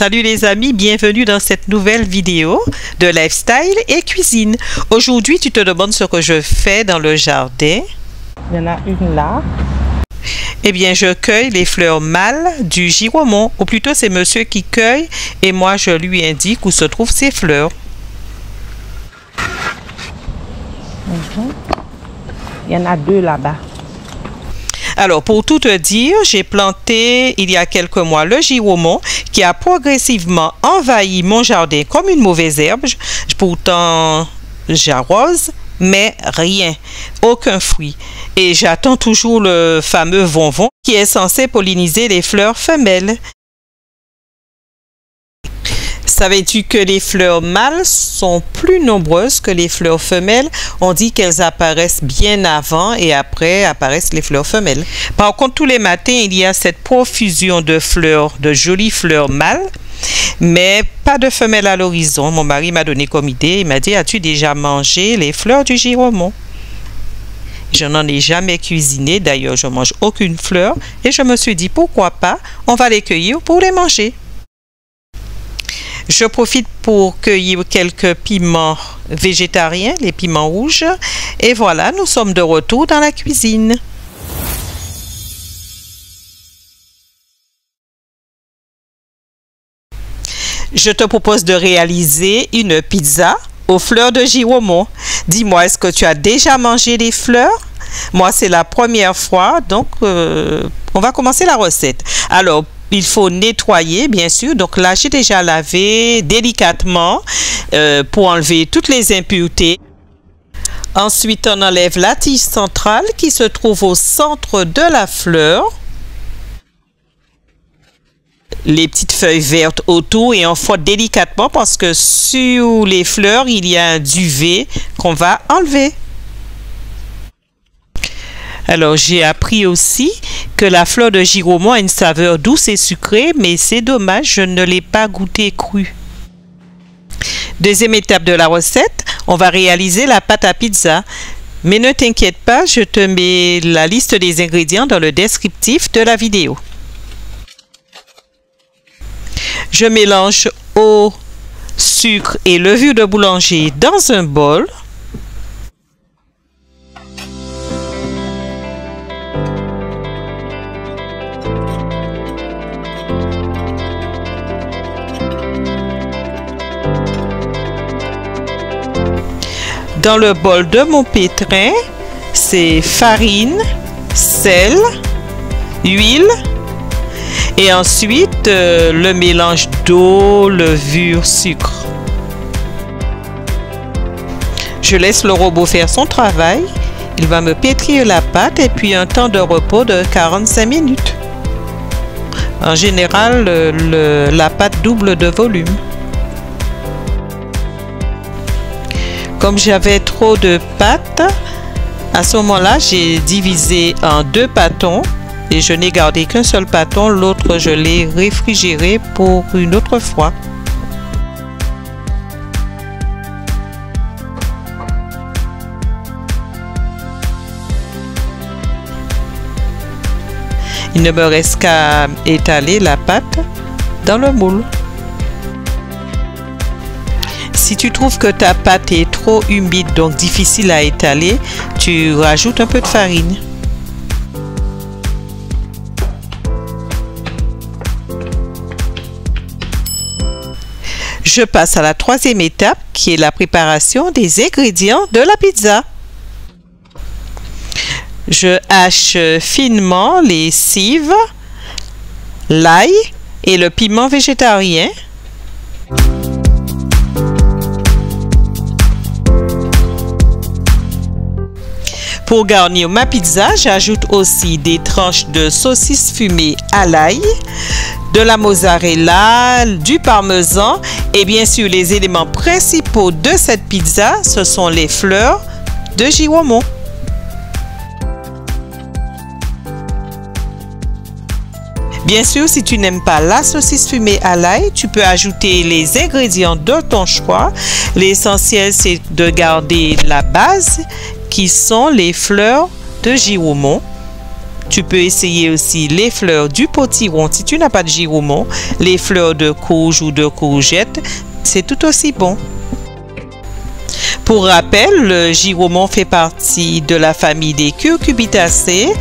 Salut les amis, bienvenue dans cette nouvelle vidéo de lifestyle et cuisine. Aujourd'hui, tu te demandes ce que je fais dans le jardin. Il y en a une là. Eh bien, je cueille les fleurs mâles du giromon. Ou plutôt, c'est monsieur qui cueille et moi, je lui indique où se trouvent ces fleurs. Il y en a deux là-bas. Alors, pour tout te dire, j'ai planté il y a quelques mois le giromon qui a progressivement envahi mon jardin comme une mauvaise herbe. Pourtant, j'arrose, mais rien, aucun fruit. Et j'attends toujours le fameux vonvon qui est censé polliniser les fleurs femelles. Savais-tu que les fleurs mâles sont plus nombreuses que les fleurs femelles? On dit qu'elles apparaissent bien avant et après apparaissent les fleurs femelles. Par contre, tous les matins, il y a cette profusion de fleurs, de jolies fleurs mâles, mais pas de femelles à l'horizon. Mon mari m'a donné comme idée, il m'a dit, as-tu déjà mangé les fleurs du giromon? Je n'en ai jamais cuisiné, d'ailleurs je ne mange aucune fleur et je me suis dit, pourquoi pas, on va les cueillir pour les manger. Je profite pour cueillir quelques piments végétariens, les piments rouges. Et voilà, nous sommes de retour dans la cuisine. Je te propose de réaliser une pizza aux fleurs de giromon. Dis-moi, est-ce que tu as déjà mangé les fleurs? Moi, c'est la première fois, donc on va commencer la recette. Alors, il faut nettoyer, bien sûr. Donc là, j'ai déjà lavé délicatement pour enlever toutes les impuretés. Ensuite, on enlève la tige centrale qui se trouve au centre de la fleur. Les petites feuilles vertes autour et on frotte délicatement parce que sur les fleurs, il y a un duvet qu'on va enlever. Alors, j'ai appris aussi que la fleur de giromon a une saveur douce et sucrée, mais c'est dommage, je ne l'ai pas goûté cru. Deuxième étape de la recette, on va réaliser la pâte à pizza. Mais ne t'inquiète pas, je te mets la liste des ingrédients dans le descriptif de la vidéo. Je mélange eau, sucre et levure de boulanger dans un bol. Dans le bol de mon pétrin, c'est farine, sel, huile et ensuite le mélange d'eau, levure, sucre. Je laisse le robot faire son travail. Il va me pétrir la pâte et puis un temps de repos de 45 minutes. En général, la pâte double de volume. Comme j'avais trop de pâte, à ce moment-là, j'ai divisé en deux pâtons et je n'ai gardé qu'un seul pâton. L'autre, je l'ai réfrigéré pour une autre fois. Il ne me reste qu'à étaler la pâte dans le moule. Si tu trouves que ta pâte est trop humide, donc difficile à étaler, tu rajoutes un peu de farine. Je passe à la troisième étape qui est la préparation des ingrédients de la pizza. Je hache finement les cives, l'ail et le piment végétarien. Pour garnir ma pizza, j'ajoute aussi des tranches de saucisse fumée à l'ail, de la mozzarella, du parmesan et bien sûr les éléments principaux de cette pizza, ce sont les fleurs de giromon. Bien sûr, si tu n'aimes pas la saucisse fumée à l'ail, tu peux ajouter les ingrédients de ton choix. L'essentiel, c'est de garder la base qui sont les fleurs de giromon. Tu peux essayer aussi les fleurs du potiron si tu n'as pas de giromon, les fleurs de courge ou de courgette, c'est tout aussi bon. Pour rappel, le giromon fait partie de la famille des cucurbitacées,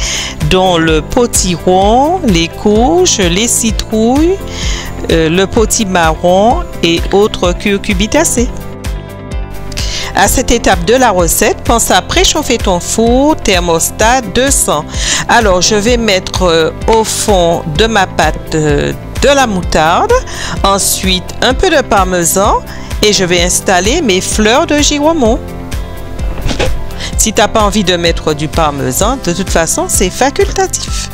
dont le potiron, les courges, les citrouilles, le potimarron et autres cucurbitacées. À cette étape de la recette, pense à préchauffer ton four thermostat 200. Alors, je vais mettre au fond de ma pâte de la moutarde, ensuite un peu de parmesan et je vais installer mes fleurs de giromon. Si tu n'as pas envie de mettre du parmesan, de toute façon, c'est facultatif.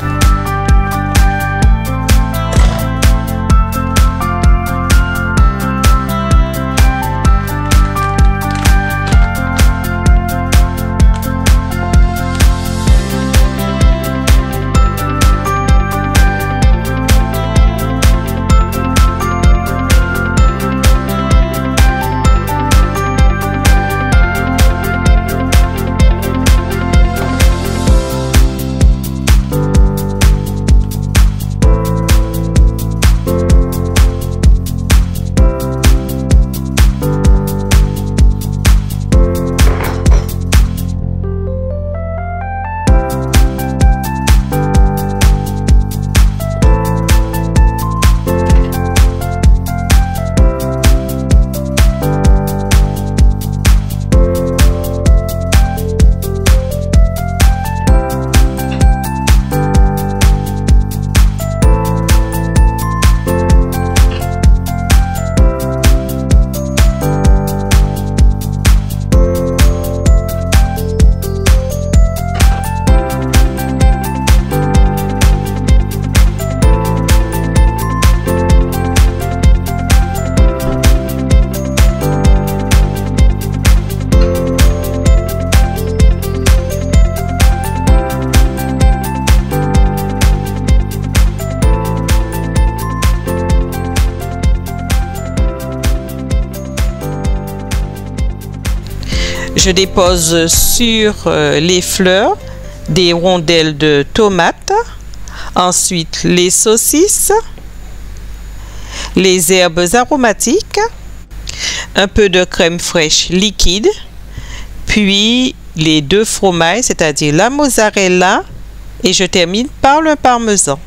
Je dépose sur les fleurs des rondelles de tomates, ensuite les saucisses, les herbes aromatiques, un peu de crème fraîche liquide, puis les deux fromages, c'est-à-dire la mozzarella, et je termine par le parmesan.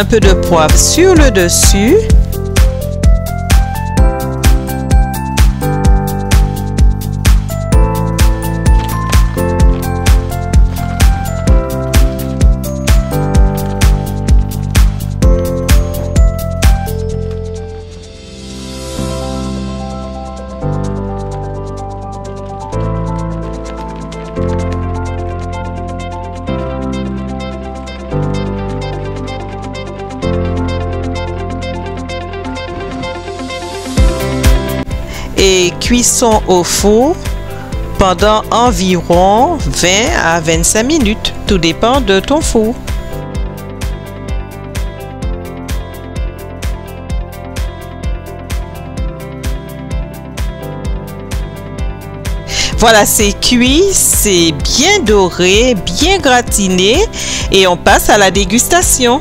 Un peu de poivre sur le dessus. cuisson au four pendant environ 20 à 25 minutes. Tout dépend de ton four. Voilà, c'est cuit, c'est bien doré, bien gratiné et on passe à la dégustation.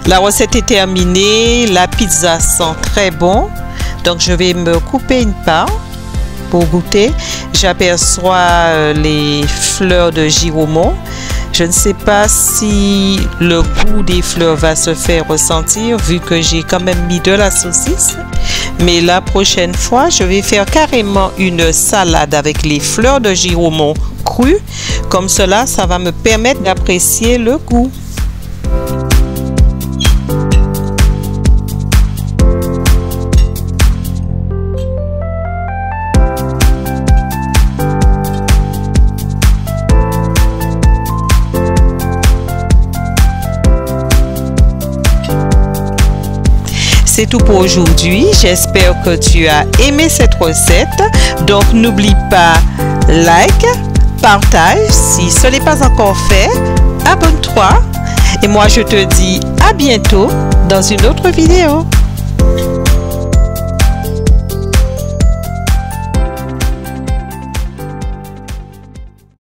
La recette est terminée, la pizza sent très bon, donc je vais me couper une part pour goûter. J'aperçois les fleurs de giromon. Je ne sais pas si le goût des fleurs va se faire ressentir vu que j'ai quand même mis de la saucisse. Mais la prochaine fois, je vais faire carrément une salade avec les fleurs de giromon crues. Comme cela, ça va me permettre d'apprécier le goût. C'est tout pour aujourd'hui. J'espère que tu as aimé cette recette. Donc n'oublie pas, like, partage. Si ce n'est pas encore fait, abonne-toi. Et moi je te dis à bientôt dans une autre vidéo.